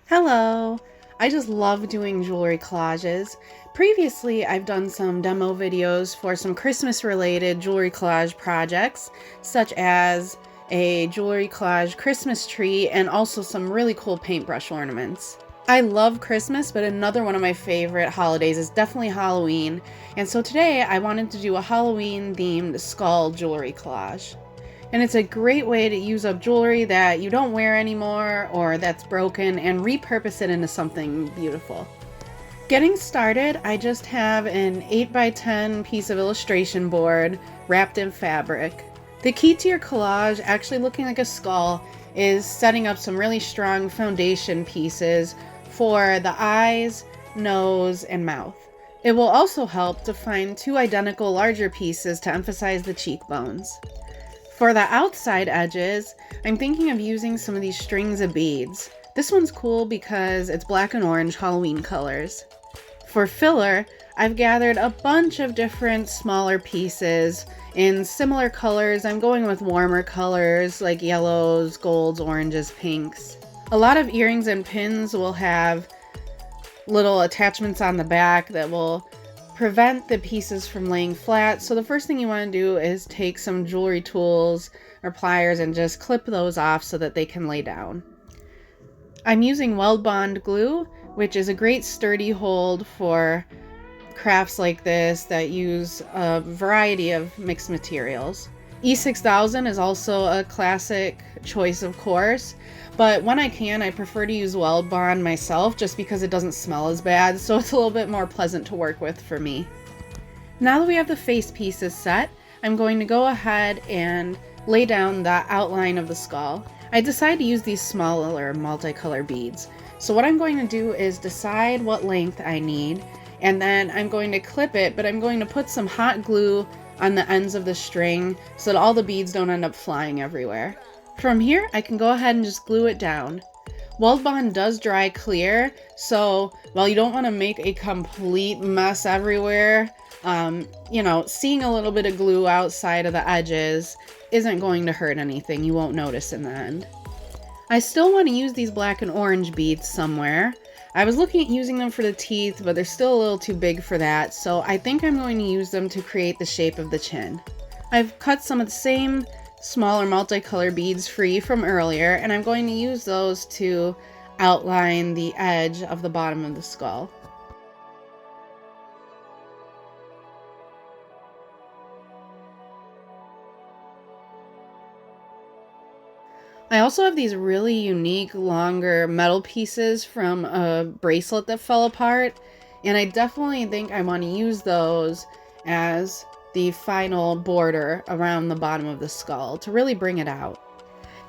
Hello! I just love doing jewelry collages. Previously, I've done some demo videos for some Christmas related jewelry collage projects, such as a jewelry collage Christmas tree and also some really cool paintbrush ornaments. I love Christmas, but another one of my favorite holidays is definitely Halloween, and so today I wanted to do a Halloween themed skull jewelry collage. And it's a great way to use up jewelry that you don't wear anymore or that's broken and repurpose it into something beautiful. Getting started, I just have an 8x10 piece of illustration board wrapped in fabric. The key to your collage, actually looking like a skull, is setting up some really strong foundation pieces for the eyes, nose, and mouth. It will also help to find two identical larger pieces to emphasize the cheekbones. For the outside edges, I'm thinking of using some of these strings of beads. This one's cool because it's black and orange Halloween colors. For filler, I've gathered a bunch of different smaller pieces in similar colors. I'm going with warmer colors like yellows, golds, oranges, pinks. A lot of earrings and pins will have little attachments on the back that will prevent the pieces from laying flat. So the first thing you want to do is take some jewelry tools or pliers and just clip those off so that they can lay down. I'm using Weldbond glue, which is a great sturdy hold for crafts like this that use a variety of mixed materials. E6000 is also a classic choice, of course, but when I can, I prefer to use Weldbond myself just because it doesn't smell as bad, so it's a little bit more pleasant to work with for me. Now that we have the face pieces set, I'm going to go ahead and lay down the outline of the skull. I decided to use these smaller multicolor beads. So what I'm going to do is decide what length I need, and then I'm going to clip it, but I'm going to put some hot glue on the ends of the string so that all the beads don't end up flying everywhere. From here, I can go ahead and just glue it down. Weldbond does dry clear, so while you don't want to make a complete mess everywhere, seeing a little bit of glue outside of the edges isn't going to hurt anything. You won't notice in the end. I still want to use these black and orange beads somewhere. I was looking at using them for the teeth, but they're still a little too big for that, so I think I'm going to use them to create the shape of the chin. I've cut some of the same smaller multicolor beads free from earlier, and I'm going to use those to outline the edge of the bottom of the skull. I also have these really unique longer metal pieces from a bracelet that fell apart, and I definitely think I want to use those as the final border around the bottom of the skull to really bring it out.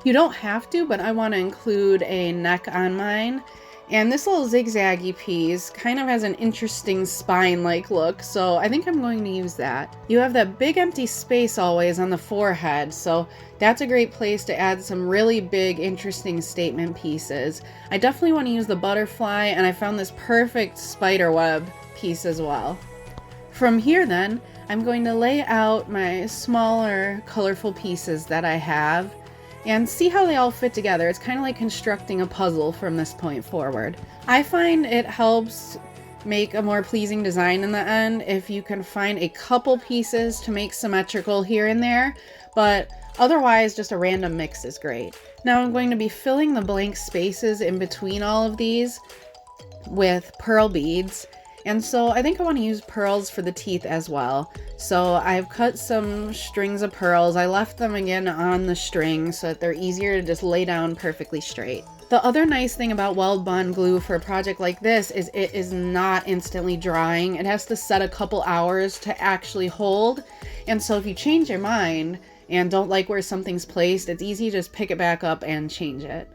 You don't have to, but I want to include a neck on mine. And this little zigzaggy piece kind of has an interesting spine-like look, so I think I'm going to use that. You have that big empty space always on the forehead, so that's a great place to add some really big, interesting statement pieces. I definitely want to use the butterfly, and I found this perfect spider web piece as well. From here then, I'm going to lay out my smaller, colorful pieces that I have and see how they all fit together. It's kind of like constructing a puzzle from this point forward. I find it helps make a more pleasing design in the end if you can find a couple pieces to make symmetrical here and there, but otherwise just a random mix is great. Now I'm going to be filling the blank spaces in between all of these with pearl beads. And so I think I want to use pearls for the teeth as well. So I've cut some strings of pearls. I left them again on the string so that they're easier to just lay down perfectly straight. The other nice thing about Weldbond glue for a project like this is it is not instantly drying. It has to set a couple hours to actually hold. And so if you change your mind and don't like where something's placed, it's easy to just pick it back up and change it.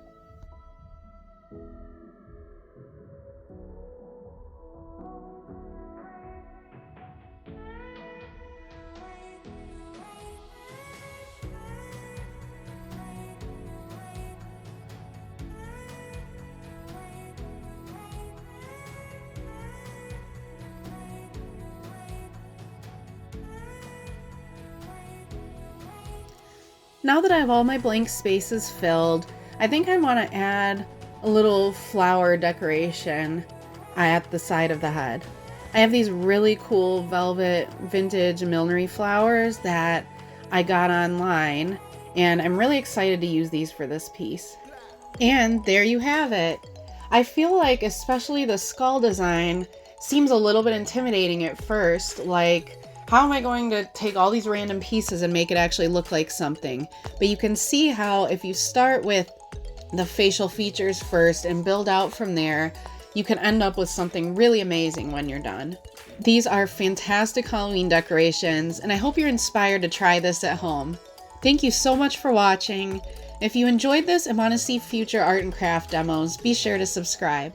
Now that I have all my blank spaces filled, I think I want to add a little flower decoration at the side of the head. I have these really cool velvet vintage millinery flowers that I got online, and I'm really excited to use these for this piece. And there you have it. I feel like especially the skull design seems a little bit intimidating at first, like how am I going to take all these random pieces and make it actually look like something? But you can see how if you start with the facial features first and build out from there, you can end up with something really amazing when you're done. These are fantastic Halloween decorations, and I hope you're inspired to try this at home. Thank you so much for watching. If you enjoyed this and want to see future art and craft demos, be sure to subscribe.